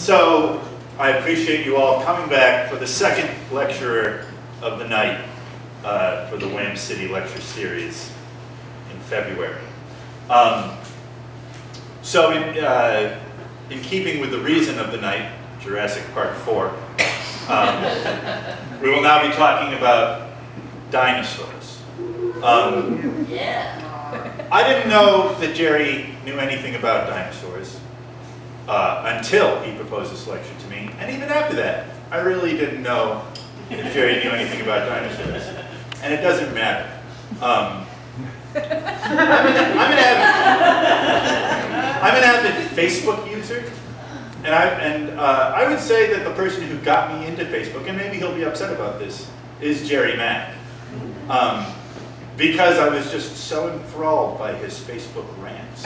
So I appreciate you all coming back for the second lecturer of the night for the Wham City Lecture Series in February. So in keeping with the reason of the night, Jurassic Park 4, we will now be talking about dinosaurs. Yeah. I didn't know that Gerry knew anything about dinosaurs until he proposed this lecture to me, and even after that, I really didn't know if Gerry knew anything about dinosaurs, and it doesn't matter. I'm an avid Facebook user, and I would say that the person who got me into Facebook, and maybe he'll be upset about this, is Gerry Mack. Because I was just so enthralled by his Facebook rants.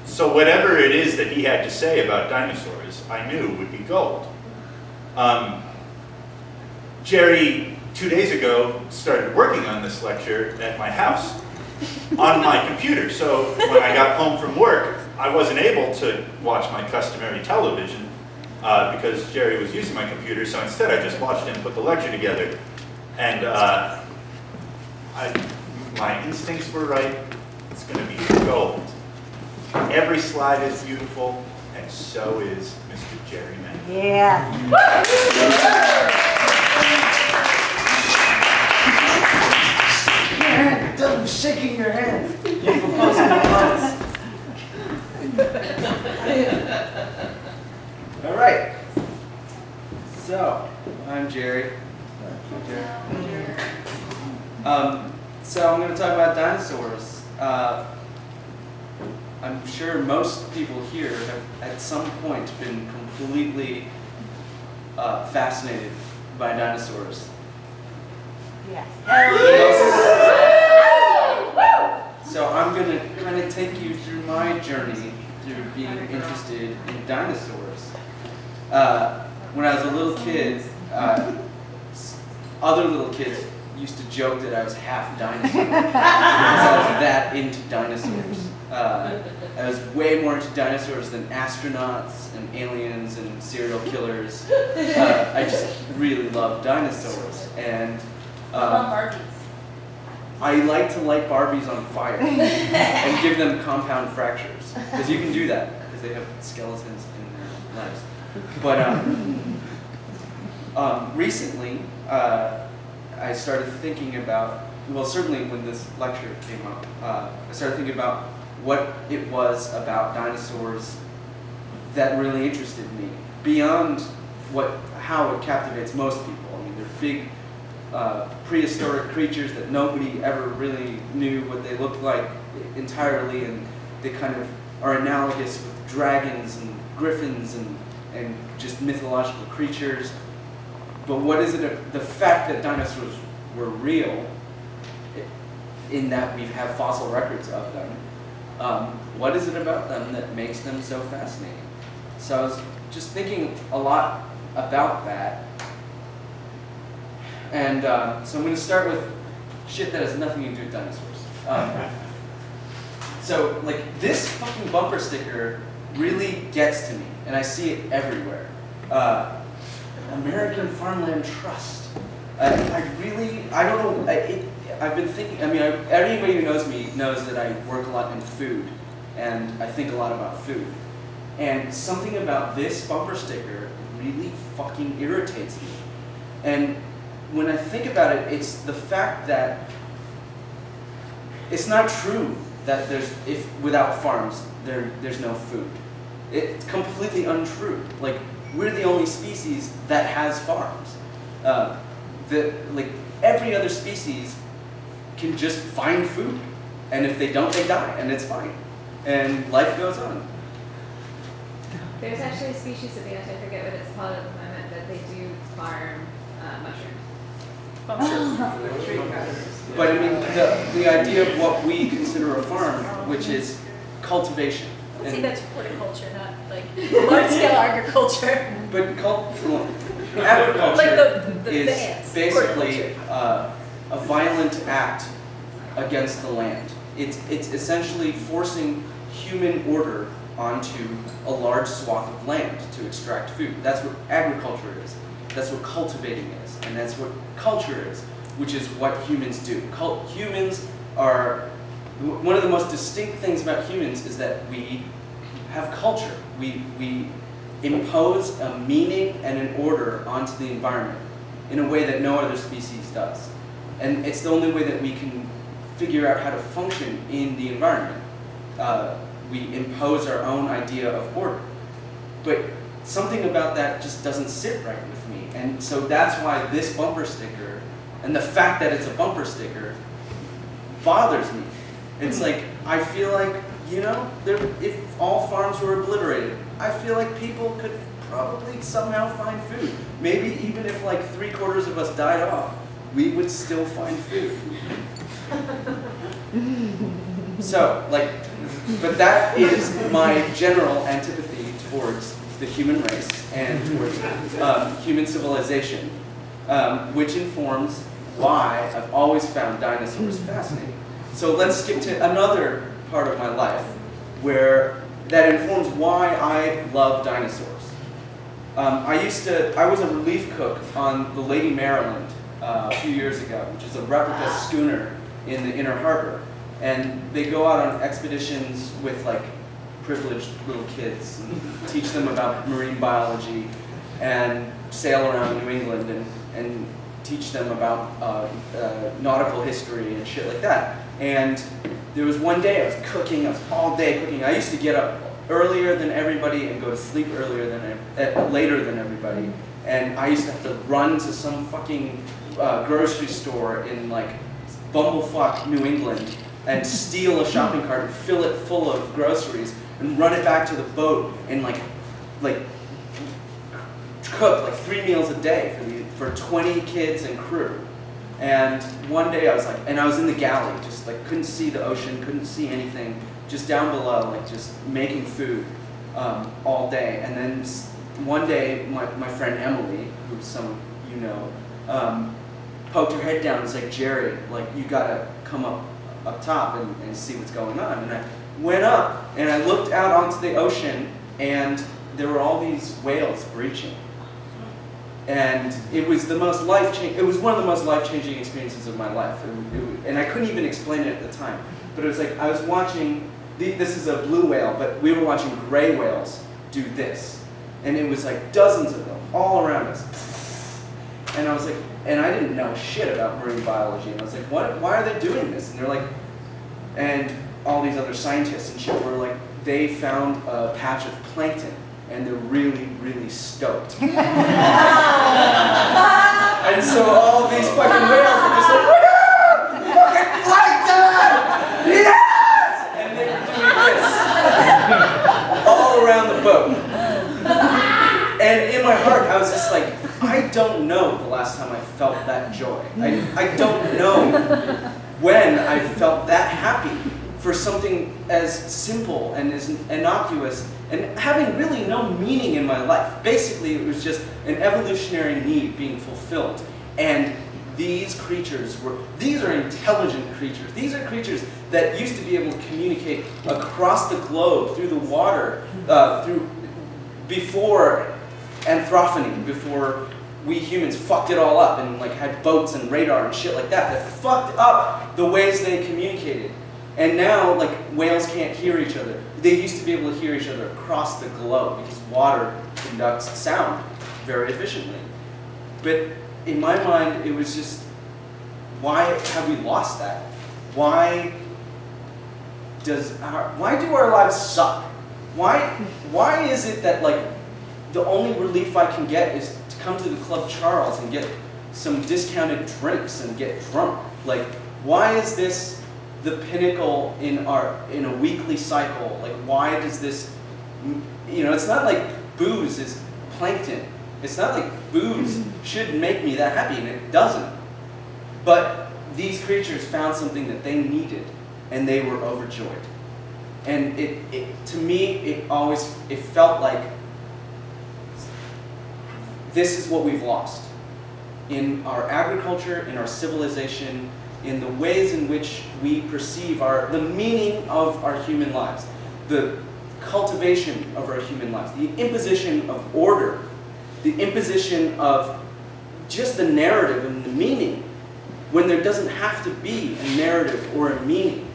So whatever it is that he had to say about dinosaurs, I knew would be gold. Gerry, 2 days ago, started working on this lecture at my house on my computer. So when I got home from work, I wasn't able to watch my customary television because Gerry was using my computer. So instead, I just watched him put the lecture together. And my instincts were right. It's going to be gold. Every slide is beautiful, and so is Mr. Gerry Mack. Yeah. Your hand, I'm shaking your hand. You're proposing at once. All right. So, I'm Gerry. So I'm going to talk about dinosaurs. I'm sure most people here have at some point been completely fascinated by dinosaurs. Yes. So I'm going to kind of take you through my journey through being interested in dinosaurs. When I was a little kid, other little kids used to joke that I was half dinosaur because I was that into dinosaurs. I was way more into dinosaurs than astronauts and aliens and serial killers. I just really love dinosaurs. And Barbies. I like to light Barbies on fire and give them compound fractures. Because you can do that, because they have skeletons in their lives. But recently, I started thinking about, well, certainly when this lecture came up, I started thinking about what it was about dinosaurs that really interested me, beyond how it captivates most people. I mean, they're big, prehistoric creatures that nobody ever really knew what they looked like entirely, and they kind of are analogous with dragons and griffins and just mythological creatures. But what is it, the fact that dinosaurs were real, in that we have fossil records of them, what is it about them that makes them so fascinating? So I was just thinking a lot about that. And so I'm going to start with shit that has nothing to do with dinosaurs. So like this fucking bumper sticker really gets to me, and I see it everywhere. American Farmland Trust. I don't know, I've been thinking, anybody who knows me knows that I work a lot in food, and I think a lot about food. And something about this bumper sticker really fucking irritates me. And when I think about it, it's the fact that it's not true that without farms, there's no food. It's completely untrue. Like, we're the only species that has farms. Every other species can just find food, and if they don't, they die, and it's fine, and life goes on. There's actually a species of ant, I forget what it's called at the moment, but they do farm mushrooms. But I mean, the idea of what we consider a farm, which is cultivation. See, that's horticulture, not like large-scale agriculture. But agriculture Like the is ants, basically a violent act against the land. It's essentially forcing human order onto a large swath of land to extract food. That's what agriculture is. That's what cultivating is. And that's what culture is, which is what humans do. Humans are, one of the most distinct things about humans is that we have culture. We impose a meaning and an order onto the environment in a way that no other species does. And it's the only way that we can figure out how to function in the environment. We impose our own idea of order. But something about that just doesn't sit right with me. And so that's why this bumper sticker, and the fact that it's a bumper sticker, bothers me. It's like, I feel like, you know, if all farms were obliterated, I feel like people could probably somehow find food. Maybe even if like 3/4 of us died off, we would still find food. So, like, but that is my general antipathy towards the human race and towards human civilization, which informs why I've always found dinosaurs fascinating. So let's skip to another part of my life where that informs why I love dinosaurs. I was a relief cook on the Lady Maryland a few years ago, which is a replica schooner in the Inner Harbor. And they go out on expeditions with like privileged little kids and teach them about marine biology and sail around New England and teach them about nautical history and shit like that. And there was one day I was cooking, I was all day cooking. I used to get up earlier than everybody and go to sleep later than everybody. And I used to have to run to some fucking grocery store in like bumblefuck New England and steal a shopping cart and fill it full of groceries and run it back to the boat and like cook like 3 meals a day for 20 kids and crew. And one day I was like, and I was in the galley, just like couldn't see the ocean, couldn't see anything, just down below, like just making food all day. And then one day my friend Emily, who some of you know, poked her head down and was like, Gerry, like you gotta come up top and see what's going on. And I went up and I looked out onto the ocean and there were all these whales breaching. And it was the most it was one of the most life-changing experiences of my life. And I couldn't even explain it at the time. But it was like I was watching, this is a blue whale, but we were watching gray whales do this. And it was like dozens of them all around us. And I was like, and I didn't know shit about marine biology. And I was like, why are they doing this? And they're like, and all these other scientists and shit were like, they found a patch of plankton and they're really, really stoked. And so all these fucking whales were just like, woo! Fucking plankton! Yes! And they were doing this all around the boat. And in my heart, I was just like, I don't know the last time I felt that joy. I don't know when I felt that happy for something as simple and as innocuous and having really no meaning in my life. Basically, it was just an evolutionary need being fulfilled. And these are intelligent creatures. These are creatures that used to be able to communicate across the globe, through the water, before anthropogeny, before we humans fucked it all up and like had boats and radar and shit like that fucked up the ways they communicated. And now like whales can't hear each other. They used to be able to hear each other across the globe because water conducts sound very efficiently. But in my mind, it was just, why have we lost that? Why do our lives suck? Why is it that like the only relief I can get is to come to the Club Charles and get some discounted drinks and get drunk? Like, why is this the pinnacle in a weekly cycle? Like, why does this, you know, it's not like booze is plankton. It's not like booze should make me that happy, and it doesn't. But these creatures found something that they needed, and they were overjoyed. And to me, it felt like this is what we've lost in our agriculture, in our civilization, in the ways in which we perceive the meaning of our human lives. The cultivation of our human lives, the imposition of order, the imposition of just the narrative and the meaning, when there doesn't have to be a narrative or a meaning.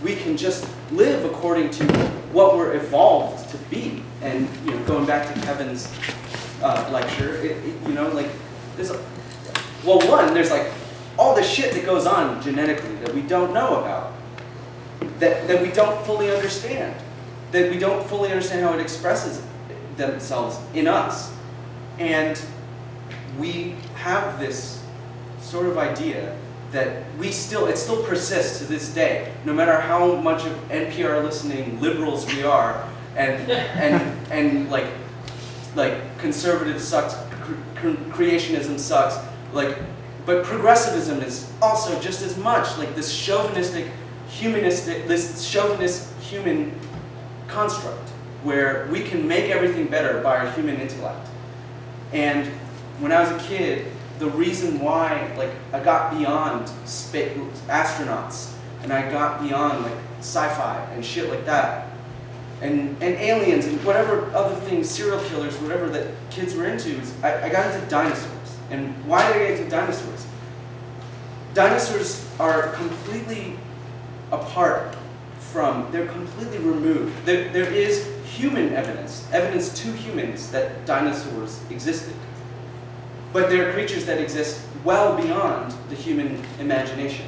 We can just live according to what we're evolved to be. And going back to Kevin's lecture, there's there's like all the shit that goes on genetically that we don't know about, that we don't fully understand, that we don't fully understand how it expresses themselves in us. And we have this sort of idea that it still persists to this day, no matter how much of NPR listening liberals we are, and like conservative sucks, creationism sucks, but progressivism is also just as much like this chauvinist human construct where we can make everything better by our human intellect. And when I was a kid, the reason why I got beyond astronauts and I got beyond sci-fi and shit like that, and aliens and whatever other things, serial killers, whatever that kids were into, is I got into dinosaurs. And why did I get into dinosaurs? Dinosaurs are completely apart they're completely removed. There is human evidence to humans that dinosaurs existed. But they're creatures that exist well beyond the human imagination,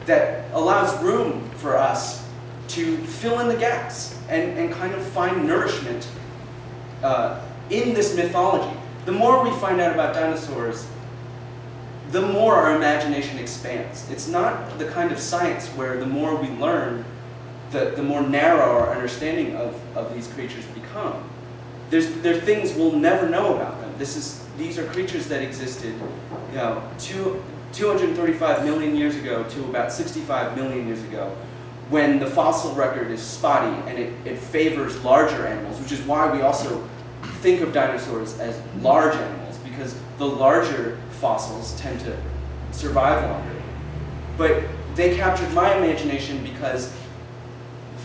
that allows room for us to fill in the gaps and kind of find nourishment in this mythology. The more we find out about dinosaurs, the more our imagination expands. It's not the kind of science where the more we learn, the more narrow our understanding of these creatures become. There are things we'll never know about them. These are creatures that existed 235 million years ago to about 65 million years ago, when the fossil record is spotty and it favors larger animals, which is why we also think of dinosaurs as large animals, because the larger fossils tend to survive longer. But they captured my imagination because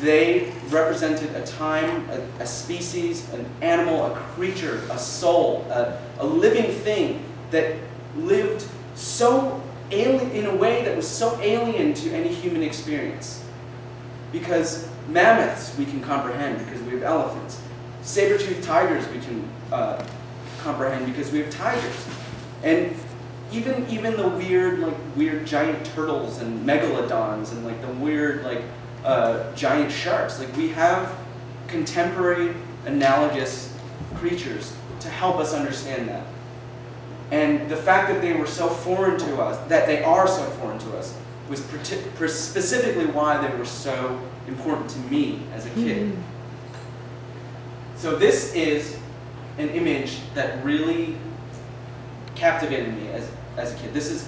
they represented a time, a species, an animal, a creature, a soul, a living thing that lived so alien, in a way that was so alien to any human experience. Because mammoths we can comprehend because we have elephants. Saber-toothed tigers we can comprehend because we have tigers. And even the weird giant turtles and megalodons and the weird giant sharks. We have contemporary analogous creatures to help us understand that. And the fact that they were so foreign to us, that they are so foreign to us, was specifically why they were so important to me as a kid. So this is an image that really captivated me as a kid. This is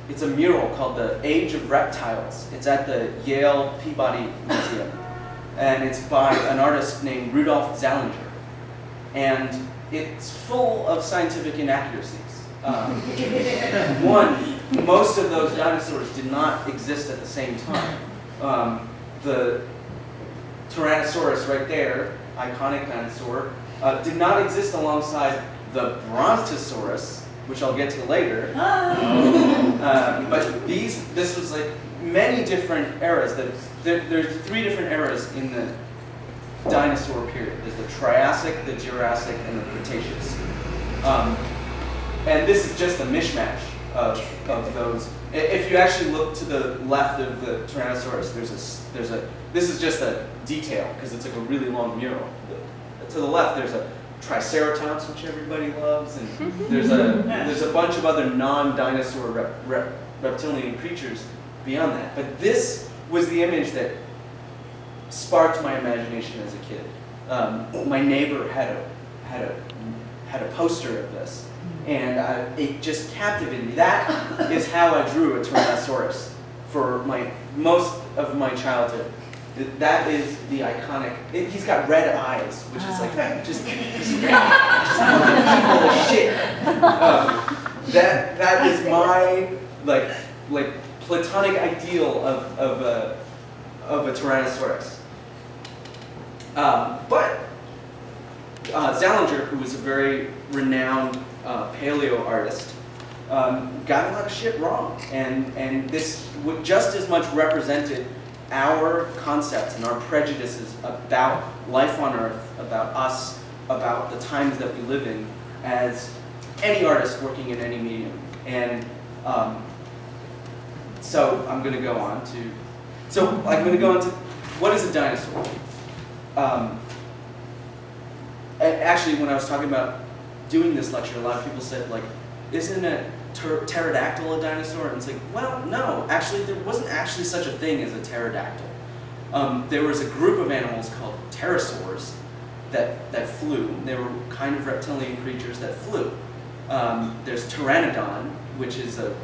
it's a mural called The Age of Reptiles. It's at the Yale Peabody Museum. And it's by an artist named Rudolf Zallinger. And it's full of scientific inaccuracies. One, most of those dinosaurs did not exist at the same time. The Tyrannosaurus right there, iconic dinosaur, did not exist alongside the Brontosaurus, which I'll get to later. But this was many different eras. There's 3 different eras in the dinosaur period. There's the Triassic, the Jurassic, and the Cretaceous. And this is just a mishmash of those. If you actually look to the left of the Tyrannosaurus, this is just a detail because it's a really long mural. To the left, there's a Triceratops, which everybody loves, and there's a bunch of other non-dinosaur reptilian creatures beyond that. But this was the image that sparked my imagination as a kid. My neighbor had a poster of this, and it just captivated me. That is how I drew a Tyrannosaurus for most of my childhood. That is the iconic. He's got red eyes, which is just evil as shit. That is my platonic ideal of a Tyrannosaurus. But Zallinger, who was a very renowned paleo artist, got a lot of shit wrong, and this just as much represented our concepts and our prejudices about life on Earth, about us, about the times that we live in, as any artist working in any medium. And so I'm going to go on to, what is a dinosaur? Actually, when I was talking about doing this lecture, a lot of people said, like, isn't a pterodactyl a dinosaur? And it's like, well, no, actually, there wasn't actually such a thing as a pterodactyl. There was a group of animals called pterosaurs that flew. They were kind of reptilian creatures that flew. There's pteranodon, which is a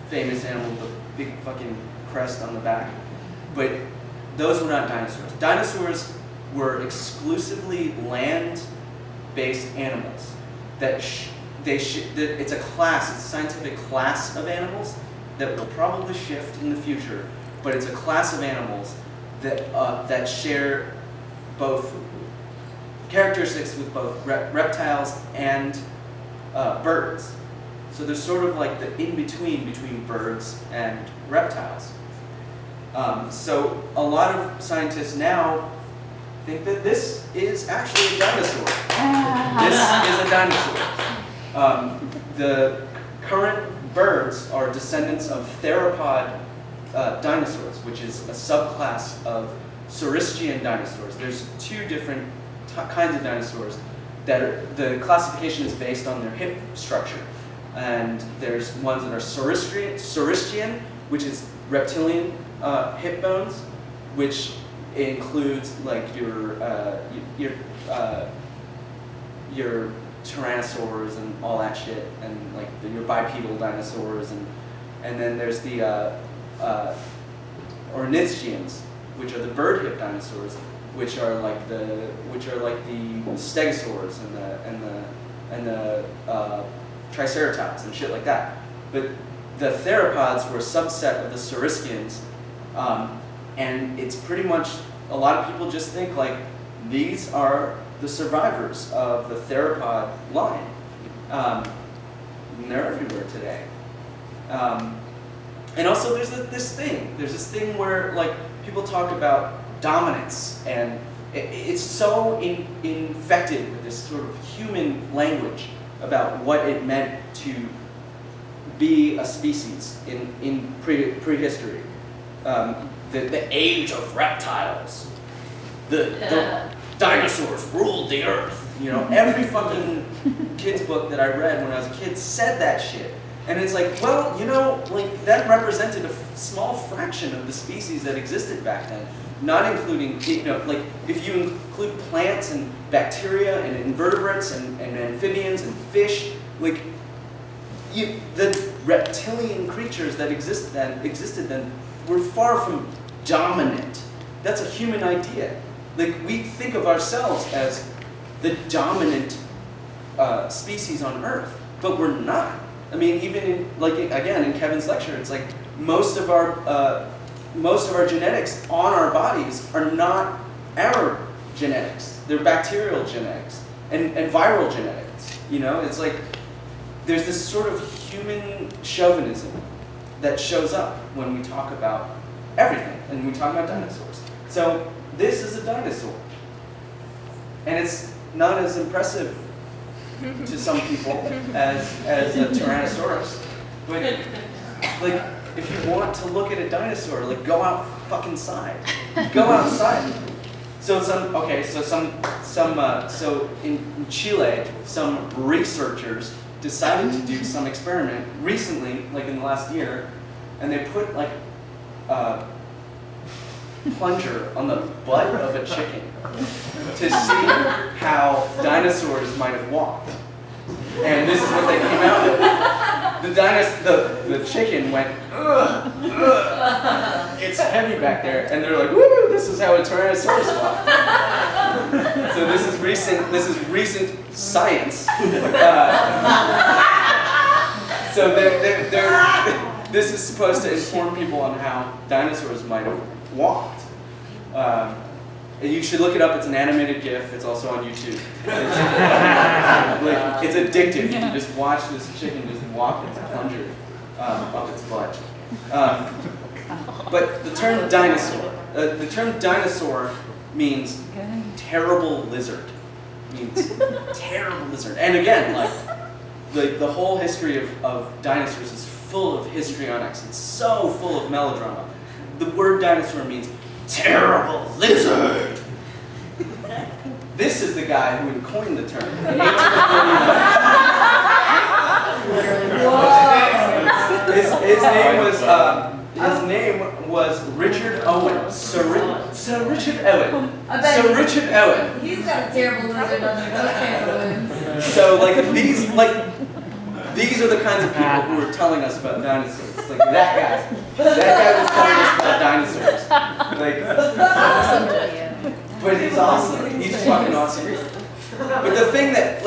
famous animal with a big fucking crest on the back. But those were not dinosaurs. Dinosaurs were exclusively land-based animals. It's a class, it's a scientific class of animals that will probably shift in the future, but it's a class of animals that share both characteristics with both reptiles and birds. So there's sort of like the in-between between birds and reptiles. So a lot of scientists now think that this is actually a dinosaur. This is a dinosaur. The current birds are descendants of theropod dinosaurs, which is a subclass of Saurischian dinosaurs. There's two different kinds of dinosaurs that the classification is based on their hip structure. And there's ones that are Saurischian, which is reptilian hip bones, which includes like your tyrannosaurs and all that shit, and like your bipedal dinosaurs, and then there's the ornithischians, which are the bird hip dinosaurs, which are like the stegosaurs and the triceratops and shit like that. But the theropods were a subset of the Saurischians, and it's pretty much, a lot of people just think like these are the survivors of the theropod line. And they're everywhere today. And also there's this thing where like people talk about dominance, and it's so infected with this sort of human language about what it meant to be a species in prehistory. The age of reptiles. The dinosaurs ruled the earth. You know, every fucking kid's book that I read when I was a kid said that shit. And it's like, well, you know, like that represented a small fraction of the species that existed back then. Not including, you know, like if you include plants and bacteria and invertebrates and amphibians and fish, like the reptilian creatures that existed then were far from dominant. That's a human idea. Like we think of ourselves as the dominant species on Earth, but we're not. I mean, even in, like again in Kevin's lecture, it's like most of our genetics on our bodies are not our genetics. They're bacterial genetics and viral genetics. You know, it's like there's this sort of human chauvinism that shows up when we talk about everything and we talk about dinosaurs. So this is a dinosaur, and it's not as impressive to some people as a Tyrannosaurus. But like, if you want to look at a dinosaur, like go out fucking side. Go outside. So so in Chile, some researchers decided to do some experiment recently, like in the last year, and they put like a plunger on the butt of a chicken to see how dinosaurs might have walked. And this is what they came out with. The chicken went, ugh, ugh. It's heavy back there, and they're like, woo, this is how a Tyrannosaurus walked. So this is recent science. So this is supposed to inform people on how dinosaurs might have walked. You should look it up. It's an animated GIF. It's also on YouTube. It's addictive. You can just watch this chicken just walk its plunger up its butt. But the term dinosaur means terrible lizard. Means terrible lizard. And again, like the whole history of dinosaurs is full of histrionics. It's so full of melodrama. The word dinosaur means terrible lizard. This is the guy who coined the term. In 1849. His name was Richard Owen. Sir Richard Owen. Sir Richard Owen. He's got a terrible lizard under those pantaloons. So these are the kinds of people who are telling us about dinosaurs. Like that guy was telling us about dinosaurs. But he's awesome. He's fucking awesome. But the thing that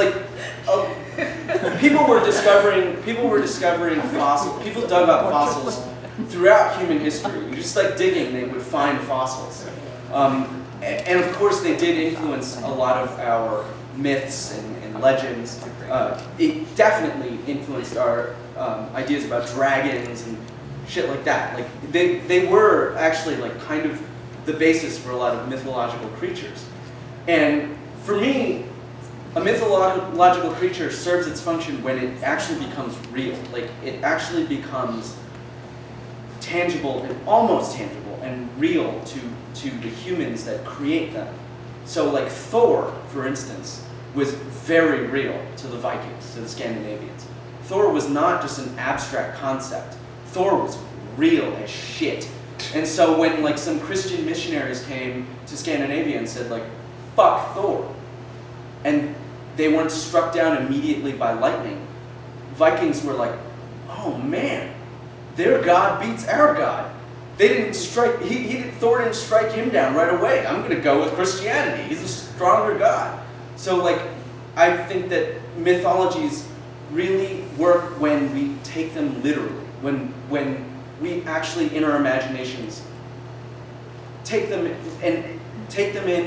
people were discovering fossils. People dug up fossils throughout human history. You just digging, they would find fossils. And of course, they did influence a lot of our myths and legends. It definitely influenced our ideas about dragons and shit like that. They were actually kind of the basis for a lot of mythological creatures. And for me, a mythological creature serves its function when it actually becomes real. It actually becomes tangible and almost tangible and real to the humans that create them. So Thor, for instance, was very real to the Vikings, to the Scandinavians. Thor was not just an abstract concept. Thor was real as shit. And so when some Christian missionaries came to Scandinavia and said fuck Thor, and they weren't struck down immediately by lightning, Vikings were oh man, their God beats our God. They didn't strike, Thor didn't strike him down right away. I'm gonna go with Christianity. He's a stronger God. So I think that mythologies really work when we take them literally, when we actually, in our imaginations, take them in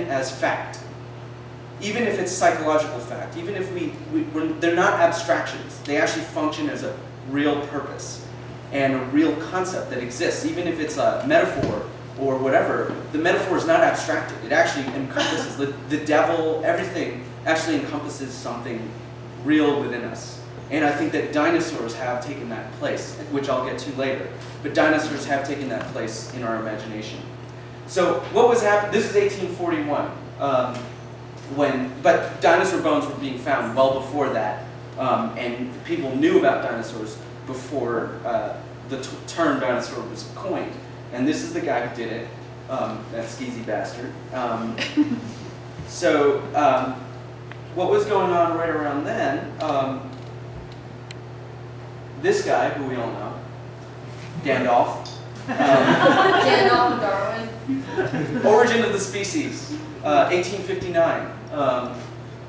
as fact. Even if it's psychological fact, even if they're not abstractions, they actually function as a real purpose and a real concept that exists. Even if it's a metaphor or whatever, the metaphor is not abstracted. It actually encompasses the devil, everything actually encompasses something real within us. And I think that dinosaurs have taken that place, which I'll get to later. But dinosaurs have taken that place in our imagination. So what was happening? This is 1841. But dinosaur bones were being found well before that, and people knew about dinosaurs before the term dinosaur was coined. And this is the guy who did it, that skeezy bastard. What was going on right around then, this guy, who we all know, Gandalf. Gandalf and Darwin. Origin of the Species, 1859.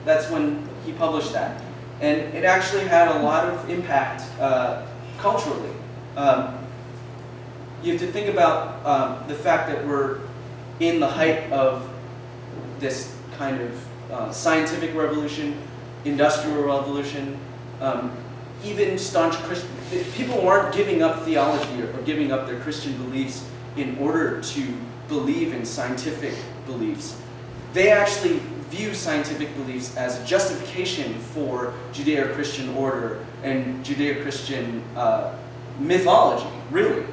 That's when he published that. And it actually had a lot of impact culturally. You have to think about the fact that we're in the height of this kind of scientific revolution, industrial revolution. Even staunch Christian people weren't giving up theology or giving up their Christian beliefs in order to believe in scientific beliefs. They actually view scientific beliefs as a justification for Judeo-Christian order and Judeo-Christian mythology, really.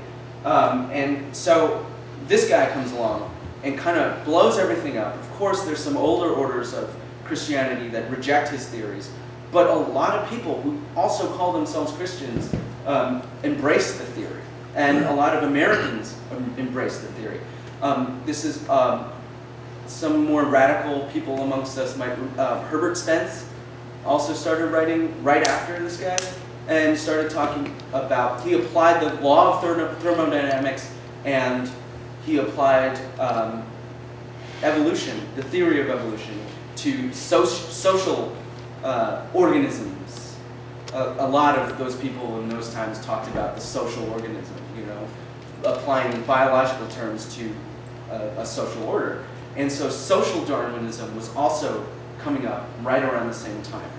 And so this guy comes along and kind of blows everything up. Of course, there's some older orders of Christianity that reject his theories, but a lot of people who also call themselves Christians embrace the theory, and a lot of Americans embrace the theory. This is some more radical people amongst us. Herbert Spence also started writing right after this guy, and started talking about, he applied the law of thermodynamics, and he applied evolution, the theory of evolution, to social organisms. A lot of those people in those times talked about the social organism, applying biological terms to a social order. And so social Darwinism was also coming up right around the same time.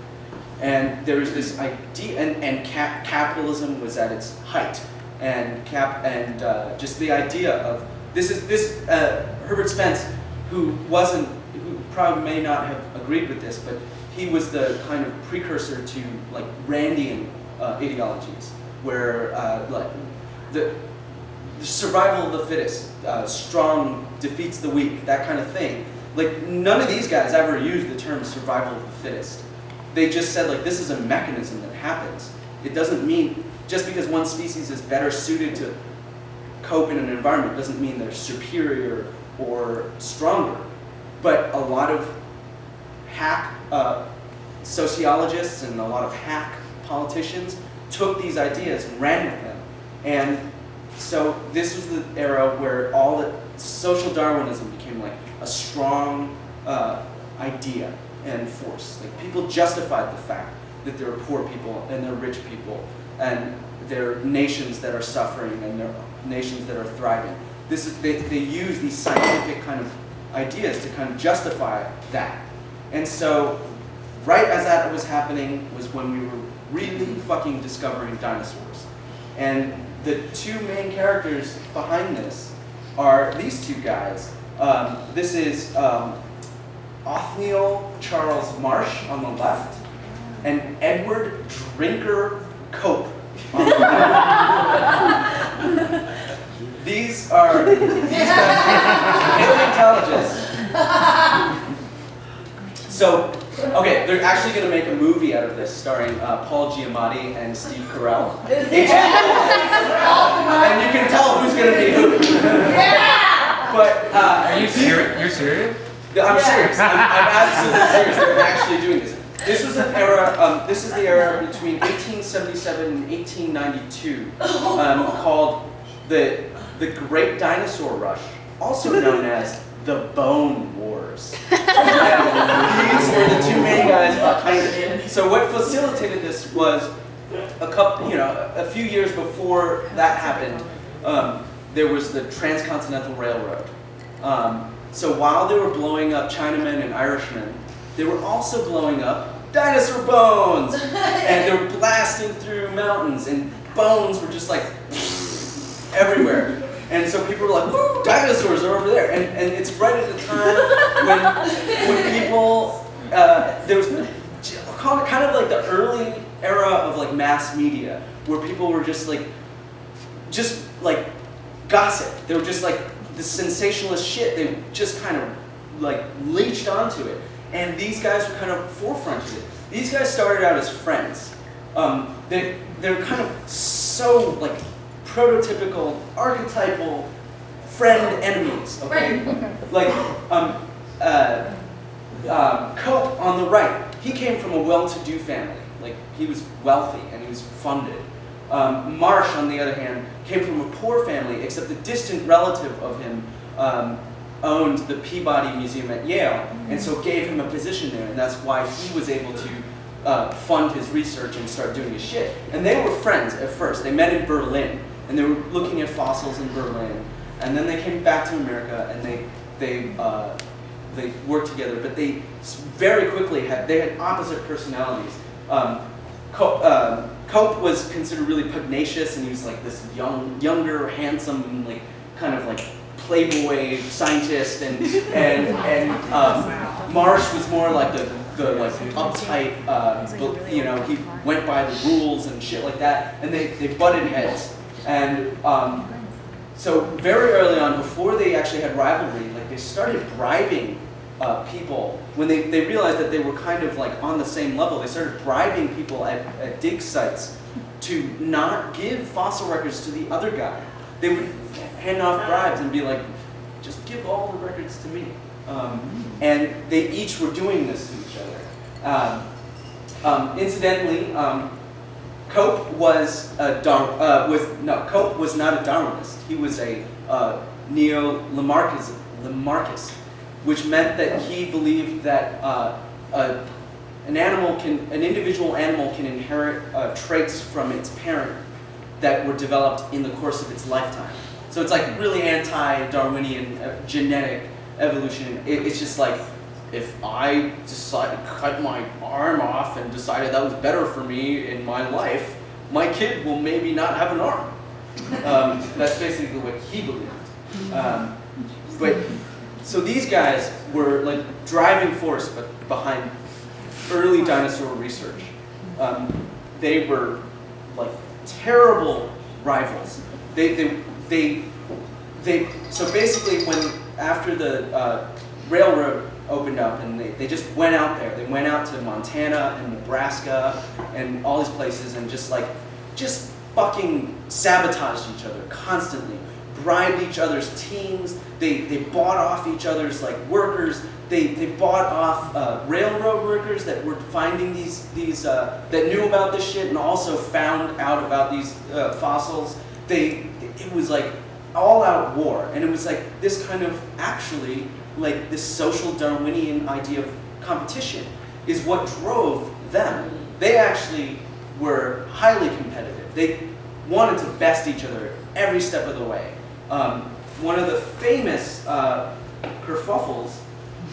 And there was this idea, and capitalism was at its height, and just the idea of Herbert Spence, who probably may not have agreed with this, but he was the kind of precursor to like Randian ideologies, where like the survival of the fittest, strong defeats the weak, that kind of thing. Like none of these guys ever used the term survival of the fittest. They just said like this is a mechanism that happens. It doesn't mean just because one species is better suited to cope in an environment doesn't mean they're superior or stronger. But a lot of hack sociologists and a lot of hack politicians took these ideas and ran with them. And so this was the era where all the social Darwinism became like a strong idea and force. Like people justified the fact that there are poor people and there are rich people and there are nations that are suffering and there are nations that are thriving. They use these scientific kind of ideas to kind of justify that. And so right as that was happening was when we were really fucking discovering dinosaurs. And the two main characters behind this are these two guys. This is Othniel Charles Marsh on the left and Edward Drinker Cope on the right. These guys, paleontologists. So, okay, they're actually going to make a movie out of this starring Paul Giamatti and Steve Carell. And you can tell who's going to be who. Yeah! But, are you serious? You're serious? I'm serious. I'm absolutely serious. They're actually doing this. This was an era. This is the era between 1877 and 1892, called the Great Dinosaur Rush, also known as the Bone Wars. These were the two main guys behind it. So what facilitated this was a few years before that happened, there was the Transcontinental Railroad. So while they were blowing up Chinamen and Irishmen, they were also blowing up dinosaur bones, and they were blasting through mountains, and bones were just like everywhere. And so people were like, "Woo, dinosaurs are over there!" And it's right at the time when people there was kind of like the early era of like mass media, where people were just like gossip. They were just like the sensationalist shit. They just kind of like leached onto it. And these guys were kind of forefronted it. These guys started out as friends. They're kind of so like prototypical, archetypal friend enemies. Okay, like Cope on the right. He came from a well-to-do family. Like he was wealthy and he was funded. Marsh, on the other hand, came from a poor family, except a distant relative of him owned the Peabody Museum at Yale, and so gave him a position there, and that's why he was able to fund his research and start doing his shit. And they were friends at first. They met in Berlin, and they were looking at fossils in Berlin, and then they came back to America, and they worked together, but they very quickly had opposite personalities. Cope was considered really pugnacious, and he was like this younger, handsome, like kind of like playboy scientist, and Marsh was more like the like uptight, he went by the rules and shit like that, and they butted heads, and so very early on, before they actually had rivalry, like they started bribing people when they realized that they were kind of like on the same level. They started bribing people at dig sites to not give fossil records to the other guy. They would hand off bribes and be like, just give all the records to me. And they each were doing this to each other. Incidentally, Cope was Cope was not a Darwinist. He was a neo-Lamarckist, which meant that he believed that an individual animal can inherit traits from its parent that were developed in the course of its lifetime. So it's like really anti-Darwinian genetic evolution. It's just like, if I decide to cut my arm off and decided that was better for me in my life, my kid will maybe not have an arm. That's basically what he believed. But so these guys were like driving force behind early dinosaur research. They were like terrible rivals. So basically, when after the railroad opened up and they just went out there, they went out to Montana and Nebraska and all these places and just fucking sabotaged each other constantly, bribed each other's teams. They bought off each other's like workers. They bought off railroad workers that were finding these that knew about this shit and also found out about these fossils. It was like all out war, and it was like this kind of actually like this social Darwinian idea of competition is what drove them. They actually were highly competitive. They wanted to best each other every step of the way. One of the famous kerfuffles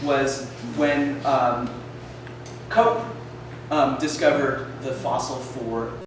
was when Cope discovered the fossil for